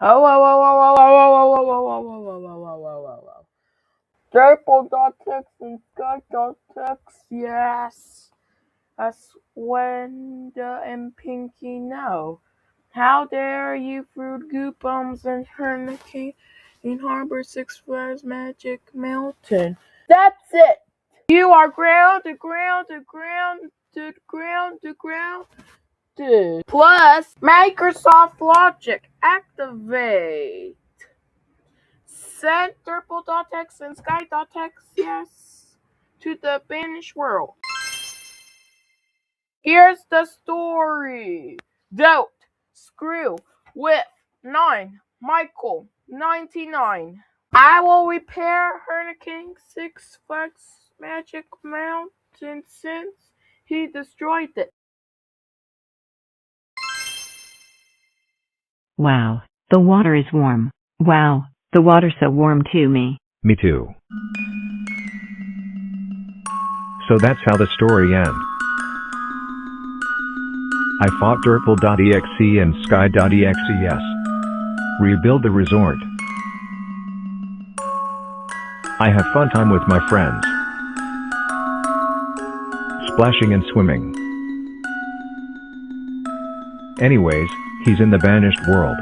Oh, whoa, whoa, whoa, whoa, whoa, whoa, whoa, whoa, whoa, whoa, whoa, whoa, whoa, whoa, whoa. Purple.text and sky.text, yes. That's Wenda and Pinky know. How dare you fruit goop bombs and hurricane in Harbor Six Flags Magic Mountain. That's it. You are grounded. Plus, Microsoft Logic activate. Send Purple.text and Sky.text, yes, to the banished world. Here's the story. Don't screw with 9 Michael 99. I will repair Hurricane Six Flags Magic Mountain since he destroyed it. Wow, the water is warm. Wow, the water's so warm to me. Me too. So that's how the story ends. I fought Durple.exe and Sky.exe, yes. Rebuild the resort. I have fun time with my friends. Splashing and swimming. Anyways, he's in the banished world.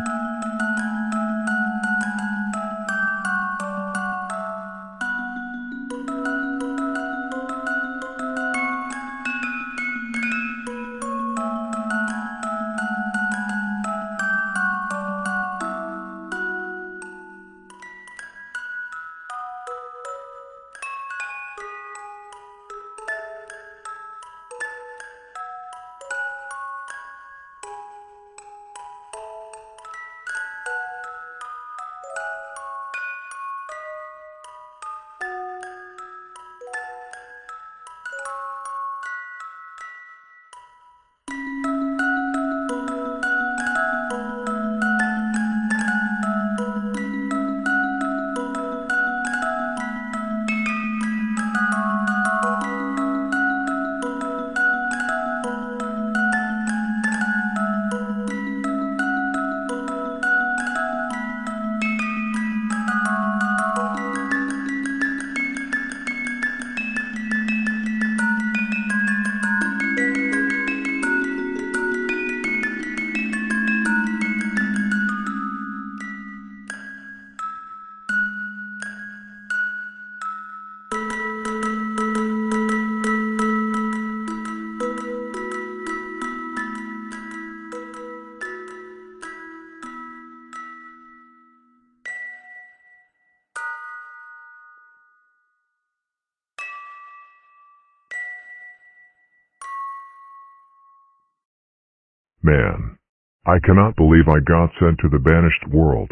Man, I cannot believe I got sent to the banished world.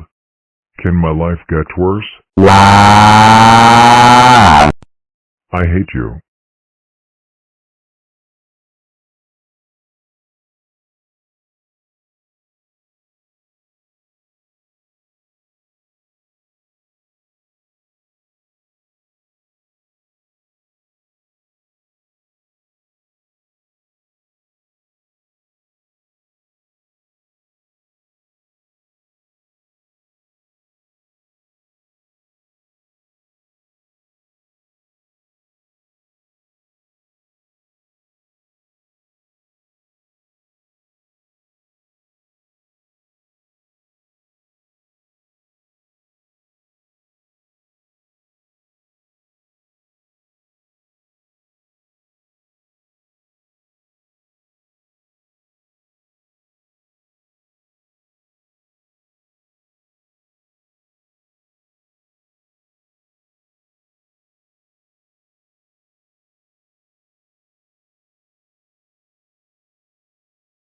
Can my life get worse? I hate you.